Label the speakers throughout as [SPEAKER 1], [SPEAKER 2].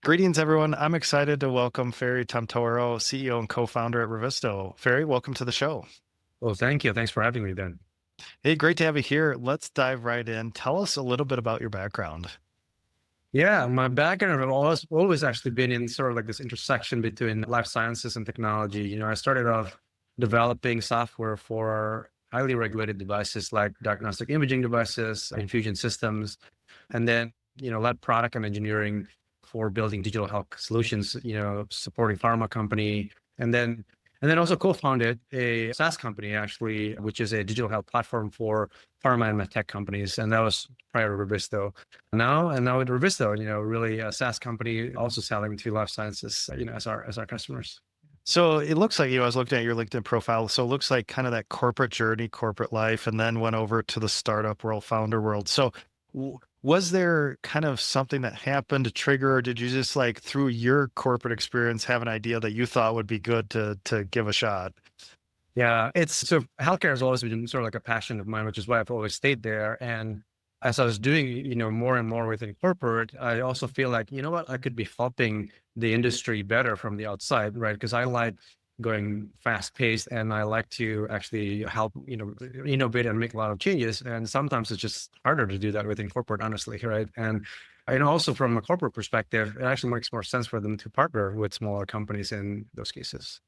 [SPEAKER 1] Greetings, everyone. I'm excited to welcome Ferry Tamtoro, CEO and co-founder at Revisto. Ferry, welcome to the show.
[SPEAKER 2] Well, thank you. Thanks for having me then.
[SPEAKER 1] Hey, great to have you here. Let's dive right in. Tell us a little bit about your background.
[SPEAKER 2] Yeah, my background have always actually been in sort of like this intersection between life sciences and technology. I started off developing software for highly regulated devices like diagnostic imaging devices, infusion systems, and then, led product and engineering for building digital health solutions, supporting pharma company. And then and then also co-founded a SaaS company actually, which is a digital health platform for pharma and med tech companies. And that was prior to Revisto. Now with Revisto, really a SaaS company also selling to life sciences, as our customers.
[SPEAKER 1] So it looks like I was looking at your LinkedIn profile. So it looks like kind of that corporate journey, corporate life, and then went over to the startup world, founder world. So was there kind of something that happened to trigger, or did you just like through your corporate experience have an idea that you thought would be good to give a shot?
[SPEAKER 2] Yeah, it's so healthcare has always been sort of like a passion of mine, which is why I've always stayed there. And as I was doing, more and more within corporate, I also feel like, what, I could be helping the industry better from the outside, right? Because I like going fast paced and I like to actually help, innovate and make a lot of changes. And sometimes it's just harder to do that within corporate, honestly, right? And also from a corporate perspective, it actually makes more sense for them to partner with smaller companies in those cases.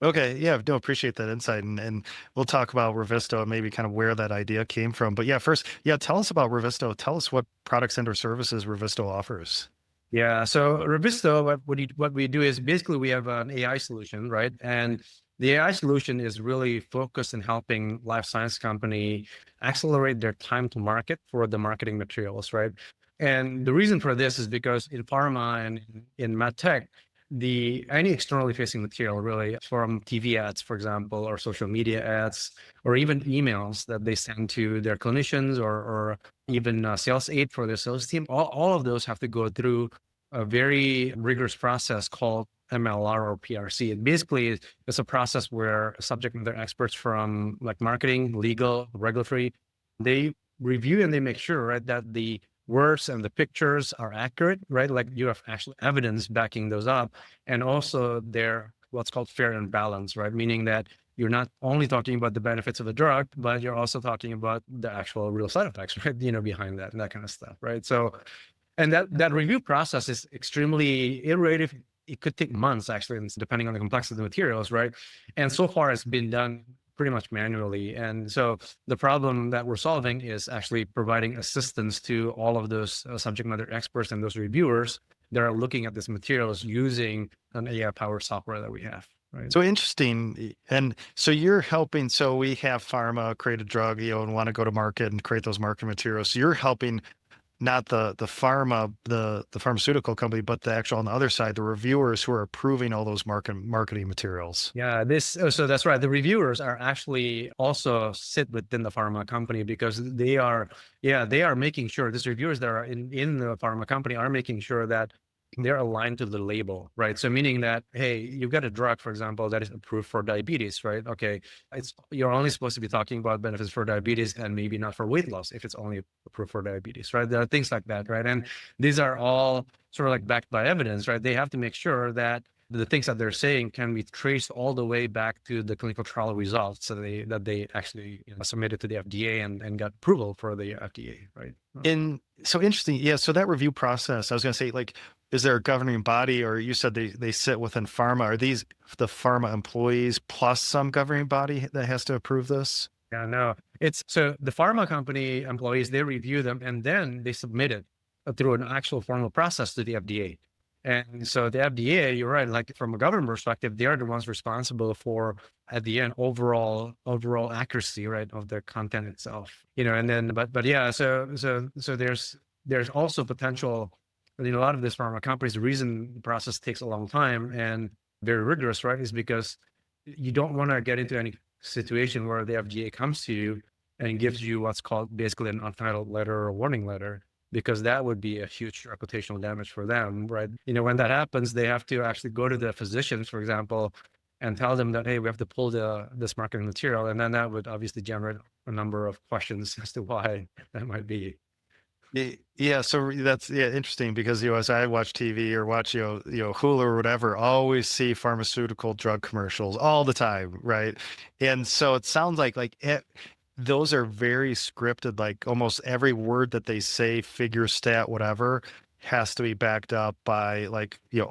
[SPEAKER 1] Okay. Yeah. No, appreciate that insight. And we'll talk about Revisto and maybe kind of where that idea came from. But yeah, first, yeah, tell us about Revisto. Tell us what products and or services Revisto offers.
[SPEAKER 2] Yeah. So Revisto, what we do is basically we have an AI solution, right? And the AI solution is really focused in helping life science company accelerate their time to market for the marketing materials, right? And the reason for this is because in pharma and in medtech, the any externally facing material really from TV ads, for example, or social media ads, or even emails that they send to their clinicians or even sales aid for their sales team, all of those have to go through a very rigorous process called MLR or PRC. It basically is a process where subject matter experts from like marketing, legal, regulatory, they review and they make sure, right, that the words and the pictures are accurate, right? Like you have actual evidence backing those up. And also they're what's called fair and balanced, right? Meaning that you're not only talking about the benefits of a drug, but you're also talking about the actual real side effects, right? Behind that and that kind of stuff, right? So, and that review process is extremely iterative. It could take months actually, and it's depending on the complexity of the materials, right? And so far it's been done pretty much manually. And so the problem that we're solving is actually providing assistance to all of those subject matter experts and those reviewers that are looking at these materials using an AI powered software that we have, right?
[SPEAKER 1] So interesting. And so you're helping. So we have pharma create a drug, and want to go to market and create those marketing materials. So you're helping not the pharma, the pharmaceutical company, but the actual on the other side, the reviewers who are approving all those marketing materials.
[SPEAKER 2] Yeah, so that's right. The reviewers are actually also sit within the pharma company because they are making sure these reviewers that are in the pharma company are making sure that they're aligned to the label, right? So meaning that, hey, you've got a drug, for example, that is approved for diabetes, right? Okay, you're only supposed to be talking about benefits for diabetes and maybe not for weight loss if it's only approved for diabetes, right? There are things like that, right? And these are all sort of like backed by evidence, right? They have to make sure that the things that they're saying can be traced all the way back to the clinical trial results that they actually submitted to the FDA and got approval for the FDA, right?
[SPEAKER 1] And so interesting. Yeah. So that review process, I was going to say, like, is there a governing body, or you said they sit within pharma? Are these the pharma employees plus some governing body that has to approve this?
[SPEAKER 2] Yeah, no, it's so the pharma company employees, they review them and then they submit it through an actual formal process to the FDA. And so the FDA, you're right, like from a government perspective, they are the ones responsible for at the end overall accuracy, right, of the content itself. And then but yeah, so there's also potential, a lot of these pharma companies, the reason the process takes a long time and very rigorous, right, is because you don't want to get into any situation where the FDA comes to you and gives you what's called basically an untitled letter or warning letter, because that would be a huge reputational damage for them, right? When that happens, they have to actually go to the physicians, for example, and tell them that, hey, we have to pull this marketing material. And then that would obviously generate a number of questions as to why that might be.
[SPEAKER 1] Yeah, so that's interesting because as I watch TV or watch Hulu or whatever, I always see pharmaceutical drug commercials all the time, right? And so it sounds those are very scripted, like almost every word that they say, figure, stat, whatever, has to be backed up by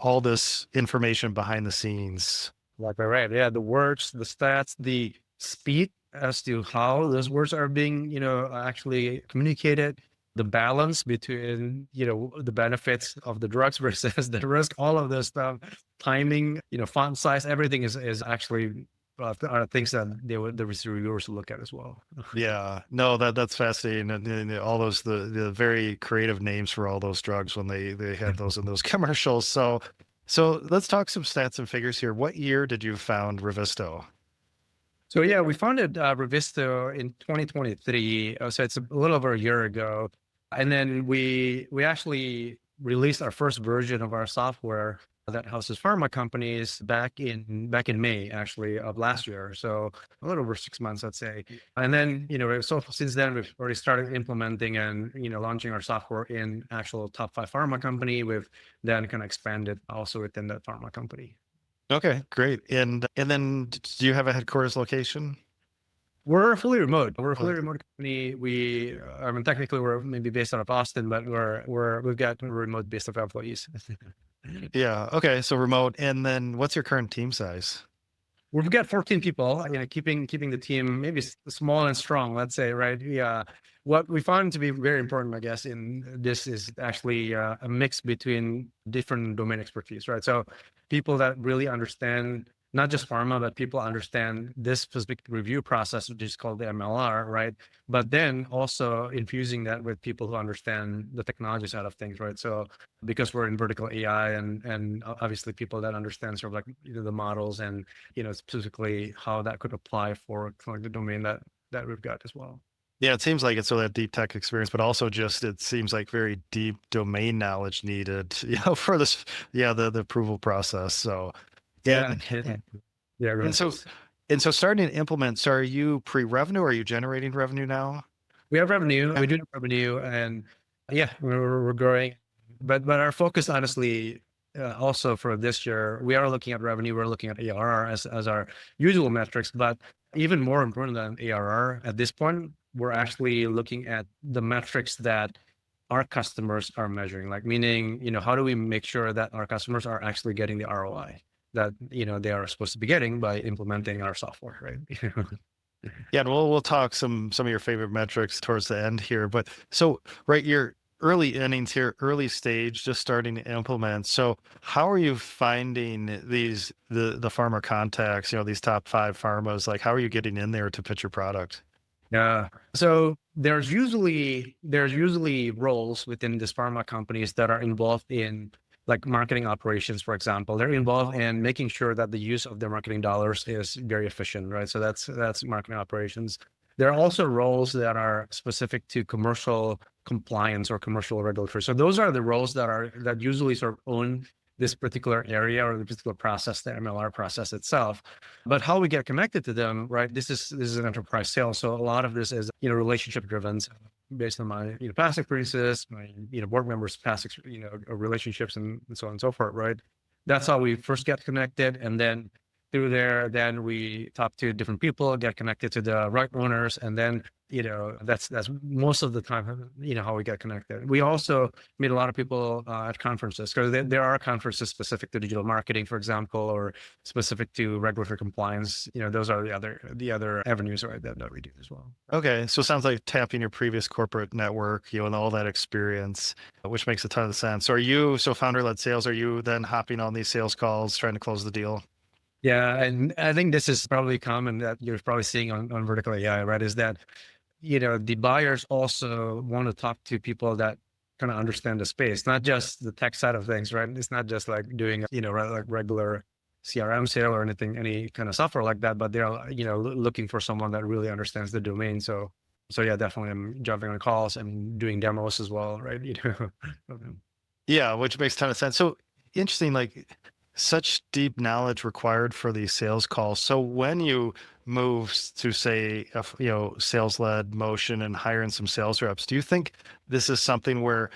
[SPEAKER 1] all this information behind the scenes.
[SPEAKER 2] Right. Yeah, the words, the stats, the speed as to how those words are being, actually communicated, the balance between, the benefits of the drugs versus the risk, all of this stuff, timing, font size, everything is actually are things that the reviewers will look at as well.
[SPEAKER 1] Yeah, no, that's fascinating, and all those the very creative names for all those drugs when they have those in those commercials. So let's talk some stats and figures here. What year did you found Revisto?
[SPEAKER 2] So yeah, we founded Revisto in 2023. So it's a little over a year ago, and then we actually released our first version of our software that houses pharma companies back in May actually of last year. So a little over 6 months, I'd say. And then so since then we've already started implementing and launching our software in actual top 5 pharma company. We've then kind of expanded also within that pharma company.
[SPEAKER 1] Okay, great. And then do you have a headquarters location?
[SPEAKER 2] We're fully remote. We're a
[SPEAKER 1] Uh,
[SPEAKER 2] fully remote company. I mean, technically, we're maybe based out of Austin, but we've got a remote base of employees.
[SPEAKER 1] Yeah, okay, so remote. And then what's your current team size?
[SPEAKER 2] We've got 14 people, keeping the team maybe small and strong, let's say, right? Yeah. What we found to be very important, I guess, in this is actually a mix between different domain expertise, right? So people that really understand not just pharma, but people understand this specific review process, which is called the MLR, right? But then also infusing that with people who understand the technology side of things, right? So because we're in vertical AI and obviously people that understand sort of like the models and specifically how that could apply for like the domain that we've got as well.
[SPEAKER 1] Yeah, it seems like it's so that deep tech experience, but also just it seems like very deep domain knowledge needed, for this, the approval process. So,
[SPEAKER 2] Yeah.
[SPEAKER 1] and
[SPEAKER 2] Yeah,
[SPEAKER 1] and
[SPEAKER 2] really
[SPEAKER 1] so
[SPEAKER 2] is.
[SPEAKER 1] and so starting to implement. So, are you pre-revenue? Or are you generating revenue now?
[SPEAKER 2] We have revenue. We do have revenue, and yeah, we're growing. But our focus, honestly, also for this year, we are looking at revenue. We're looking at ARR as our usual metrics. But even more important than ARR at this point, we're actually looking at the metrics that our customers are measuring. Like meaning, how do we make sure that our customers are actually getting the ROI that they are supposed to be getting by implementing our software, right?
[SPEAKER 1] Yeah, and we'll talk some of your favorite metrics towards the end here. But so right, your early innings here, early stage, just starting to implement. So how are you finding the pharma contacts, these top 5 pharmas? Like how are you getting in there to pitch your product?
[SPEAKER 2] Yeah. So there's usually roles within these pharma companies that are involved in like marketing operations, for example. They're involved in making sure that the use of their marketing dollars is very efficient, right? So that's marketing operations. There are also roles that are specific to commercial compliance or commercial regulatory. So those are the roles that usually sort of own this particular area or the particular process, the MLR process itself. But how we get connected to them, right? This is an enterprise sale, so a lot of this is relationship driven, based on my past experiences, my board members' past relationships, and so on and so forth, right? That's how we first get connected, and then through there, then we talk to different people, get connected to the right owners, and then that's most of the time how we get connected. We also meet a lot of people at conferences because there are conferences specific to digital marketing, for example, or specific to regulatory compliance. Those are the other avenues, right, that we do as well.
[SPEAKER 1] Okay, so it sounds like tapping your previous corporate network, and all that experience, which makes a ton of sense. So so founder-led sales, are you then hopping on these sales calls, trying to close the deal?
[SPEAKER 2] Yeah, and I think this is probably common that you're probably seeing on vertical AI, right? Is that the buyers also want to talk to people that kind of understand the space, not just the tech side of things, right? It's not just like doing, like regular CRM sale or any kind of software like that, but they're, looking for someone that really understands the domain. So yeah, definitely I'm jumping on calls and doing demos as well, right?
[SPEAKER 1] Yeah, which makes a ton of sense. So interesting, like such deep knowledge required for these sales calls. So when you move to say, sales led motion and hiring some sales reps, do you think this is something where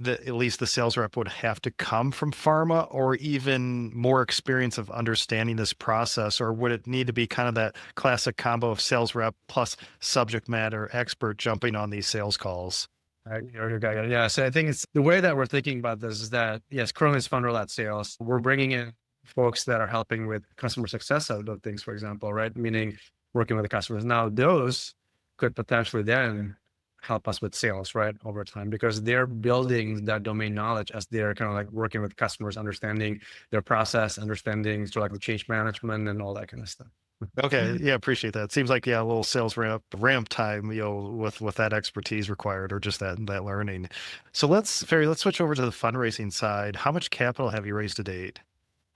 [SPEAKER 1] at least the sales rep would have to come from pharma or even more experience of understanding this process? Or would it need to be kind of that classic combo of sales rep plus subject matter expert jumping on these sales calls?
[SPEAKER 2] Yeah. So I think it's the way that we're thinking about this is that, yes, currently it's founder-led sales. We're bringing in folks that are helping with customer success side of things, for example, right? Meaning working with the customers. Now, those could potentially then help us with sales, right, over time, because they're building that domain knowledge as they're kind of like working with customers, understanding their process, understanding sort of like the change management and all that kind of stuff.
[SPEAKER 1] Okay. Yeah. Appreciate that. Seems like, yeah, a little sales ramp time, with that expertise required or just that learning. So Ferry, let's switch over to the fundraising side. How much capital have you raised to date?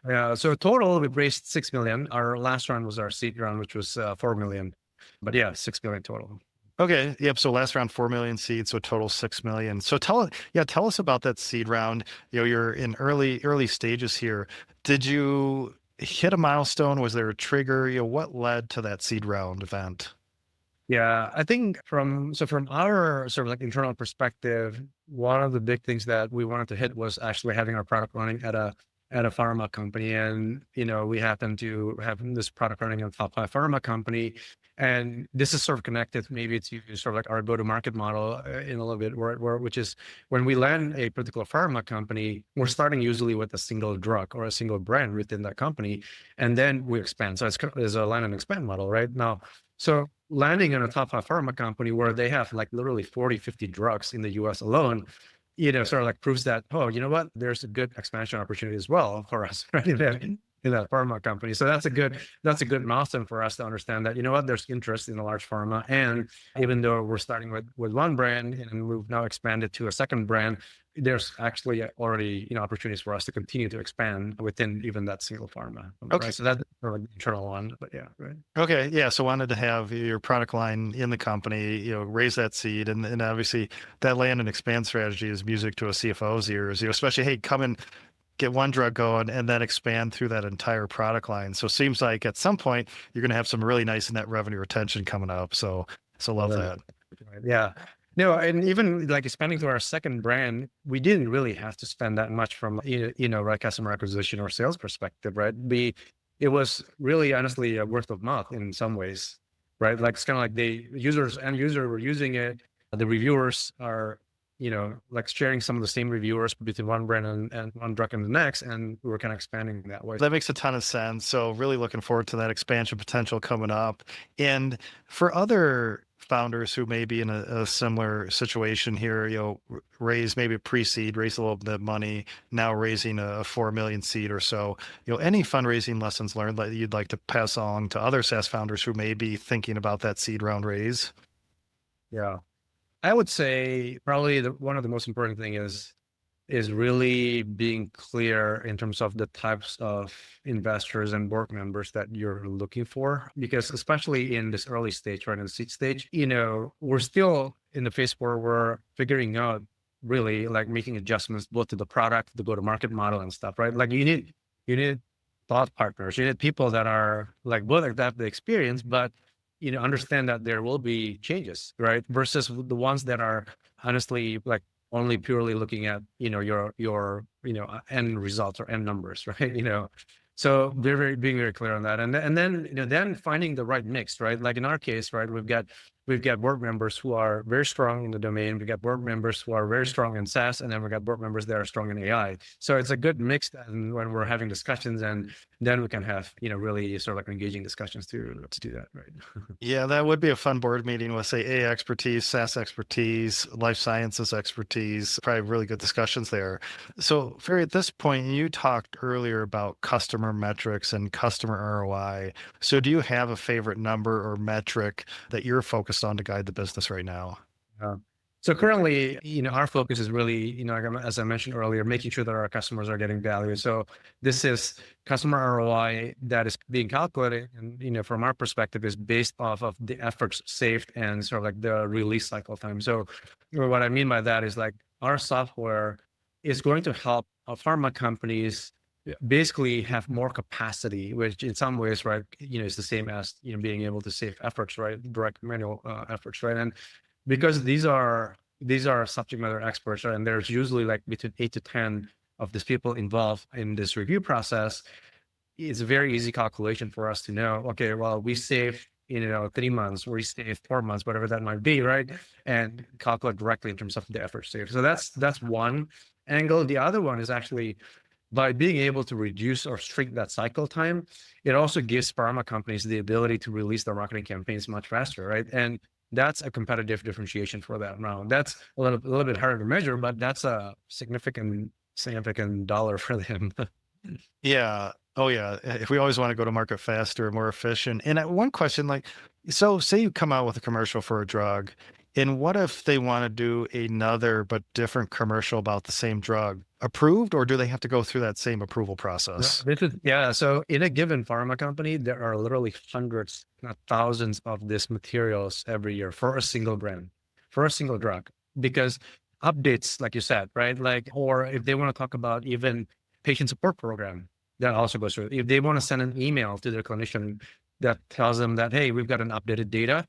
[SPEAKER 2] Yeah. So total, we've raised 6 million. Our last round was our seed round, which was 4 million. But yeah, 6 million total.
[SPEAKER 1] Okay. Yep. So last round, 4 million seeds, so total 6 million. So tell us about that seed round. You're in early stages here. Did you hit a milestone? Was there a trigger? What led to that seed round event?
[SPEAKER 2] Yeah, I think from our sort of like internal perspective, one of the big things that we wanted to hit was actually having our product running at a pharma company, and we happen to have this product running at a top five pharma company, and this is sort of connected maybe to sort of like our go-to-market model in a little bit, which is when we land a particular pharma company, we're starting usually with a single drug or a single brand within that company, and then we expand. So it's a land and expand model, right? Now, so landing in a top five pharma company where they have like literally 40, 50 drugs in the US alone, sort of like proves that, oh, you know what, there's a good expansion opportunity as well for us, right? In that pharma company. So that's a good milestone for us to understand that, there's interest in a large pharma. And even though we're starting with one brand and we've now expanded to a second brand, there's actually already, opportunities for us to continue to expand within even that single pharma.
[SPEAKER 1] Okay.
[SPEAKER 2] Right. So that's sort of like the internal one, but yeah. Right.
[SPEAKER 1] Okay. Yeah. So wanted to have your product line in the company, raise that seed. And obviously that land and expand strategy is music to a CFO's ears, especially, hey, come and get one drug going and then expand through that entire product line. So it seems like at some point you're going to have some really nice net revenue retention coming up. So love that.
[SPEAKER 2] Right. Yeah. No, and even like expanding to our second brand, we didn't really have to spend that much from right, customer acquisition or sales perspective, right? It was really honestly a word of mouth in some ways, right? Like it's kind of like the end user were using it, the reviewers are like sharing some of the same reviewers between one brand and one drug and the next, and we were kind of expanding that way.
[SPEAKER 1] That makes a ton of sense. So really looking forward to that expansion potential coming up. And for other founders who may be in a similar situation here, raise maybe a pre-seed, raise a little bit of money, now raising a 4 million seed or so, any fundraising lessons learned that you'd like to pass on to other SaaS founders who may be thinking about that seed round raise?
[SPEAKER 2] Yeah. I would say probably one of the most important thing is really being clear in terms of the types of investors and board members that you're looking for, because especially in this early stage, right, in the seed stage, we're still in the phase where we're figuring out really like making adjustments both to the product, the go-to-market model and stuff, right? Like you need thought partners, you need people that are like both like that the experience, but understand that there will be changes, right? Versus the ones that are honestly like only purely looking at, your end results or end numbers, right? So they're being very clear on that. And then, then finding the right mix, right? Like in our case, right, we've got board members who are very strong in the domain. We've got board members who are very strong in SaaS, and then we've got board members that are strong in AI. So it's a good mix. And when we're having discussions, and then we can have, really sort of like engaging discussions to do that, right?
[SPEAKER 1] Yeah, that would be a fun board meeting with, say, AI expertise, SaaS expertise, life sciences expertise. Probably really good discussions there. So, Ferry, at this point, you talked earlier about customer metrics and customer ROI. So, do you have a favorite number or metric that you're focused on to guide the business right now?
[SPEAKER 2] Uh, so currently, our focus is really, like, as I mentioned earlier, making sure that our customers are getting value. So this is customer ROI that is being calculated, and from our perspective, is based off of the efforts saved and sort of like the release cycle time. So what I mean by that is like our software is going to help pharma companies basically have more capacity, which in some ways, right, is the same as, being able to save efforts, right, direct manual efforts, right? And because these are subject matter experts, right, and there's usually like between 8 to 10 of these people involved in this review process, it's a very easy calculation for us to know, okay, well, we saved, 3 months, we saved 4 months, whatever that might be, right? And calculate directly in terms of the effort saved. So that's one angle. The other one is actually by being able to reduce or shrink that cycle time, it also gives pharma companies the ability to release their marketing campaigns much faster, right? And that's a competitive differentiation for that round. That's a little bit harder to measure, but that's a significant dollar for them.
[SPEAKER 1] Yeah. Oh, yeah. If we always want to go to market faster, more efficient. And one question, like, so say you come out with a commercial for a drug, and what if they want to do another but different commercial about the same drug? Approved, or do they have to go through that same approval
[SPEAKER 2] No,
[SPEAKER 1] process?
[SPEAKER 2] yeah. So in a given pharma company, there are literally hundreds, not thousands of these materials every year for a single brand, for a single drug, because updates, like you said, right? Like, or if they want to talk about even patient support program, that also goes through. If they want to send an email to their clinician that tells them that, hey, we've got an updated data,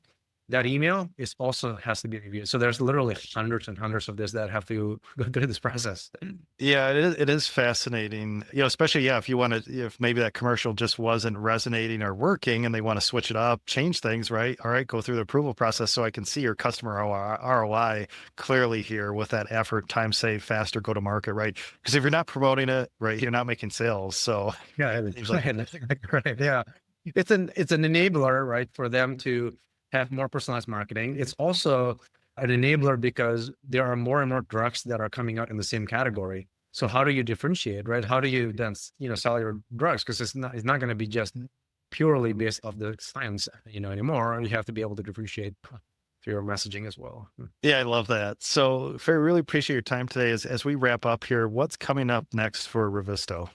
[SPEAKER 2] that email is also has to be reviewed. So there's literally hundreds and hundreds of this that have to go through this process.
[SPEAKER 1] Yeah, it is fascinating. Especially, yeah, if you want to, if maybe that commercial just wasn't resonating or working and they want to switch it up, change things, right? All right, go through the approval process so I can see your customer ROI clearly here with that effort, time save, faster go to market, right? Because if you're not promoting it, right, you're not making sales. So
[SPEAKER 2] Yeah,
[SPEAKER 1] it seems like,
[SPEAKER 2] that's exactly right. Yeah, it's an enabler, right, for them to have more personalized marketing. It's also an enabler because there are more and more drugs that are coming out in the same category. So how do you differentiate, right? How do you then sell your drugs? Because it's not going to be just purely based off the science, anymore. You have to be able to differentiate through your messaging as well.
[SPEAKER 1] yeah, I love that. So, Ferry, really appreciate your time today. As we wrap up here, what's coming up next for Revisto?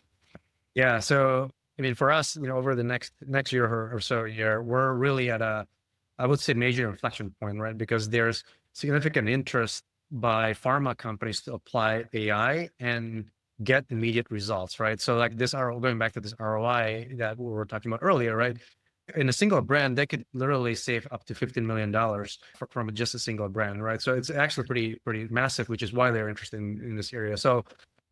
[SPEAKER 2] Yeah. So, I mean, for us, over the next year or so year, we're really at I would say, major inflection point, right? Because there's significant interest by pharma companies to apply AI and get immediate results, right? So, like this, going back to this ROI that we were talking about earlier, right? In a single brand, they could literally save up to $15 million from just a single brand, right? So it's actually pretty massive, which is why they're interested in this area. So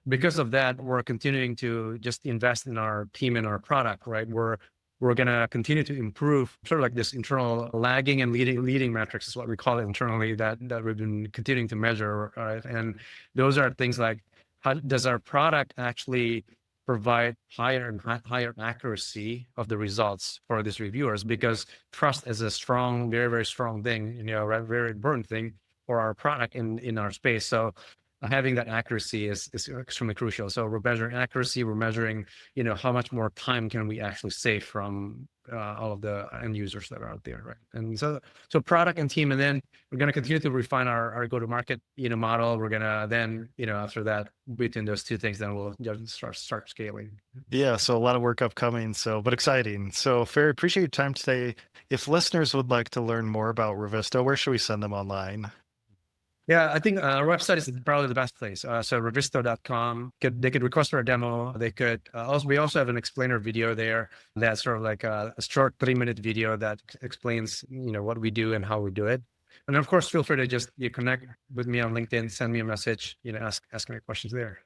[SPEAKER 2] because of that, we're continuing to just invest in our team and our product, right? We're going to continue to improve sort of like this internal lagging and leading metrics is what we call it internally that we've been continuing to measure, right? And those are things like, how does our product actually provide higher and higher accuracy of the results for these reviewers? Because trust is a strong, very, very strong thing, right? Very important thing for our product in our space. So having that accuracy is extremely crucial. So we're measuring accuracy. We're measuring, how much more time can we actually save from all of the end users that are out there, right? And so product and team, and then we're going to continue to refine our go-to-market, model. We're going to then, after that, between those two things, then we'll just start scaling.
[SPEAKER 1] Yeah, so a lot of work upcoming, but exciting. So, Ferry, appreciate your time today. If listeners would like to learn more about Revisto, where should we send them online?
[SPEAKER 2] Yeah, I think our website is probably the best place. So revisto.com, they could request for a demo. They could we also have an explainer video there that's sort of like a short 3-minute video that explains, what we do and how we do it. And of course, feel free to just connect with me on LinkedIn, send me a message, ask me questions there.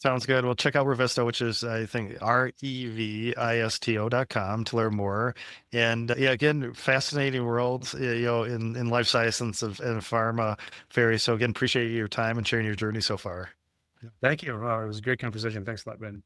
[SPEAKER 1] Sounds good. Well, check out Revisto, which is, I think, revisto.com to learn more. And yeah, again, fascinating world, in life sciences and pharma, Ferry. So again, appreciate your time and sharing your journey so far.
[SPEAKER 2] Thank you. It was a great conversation. Thanks a lot, Ben.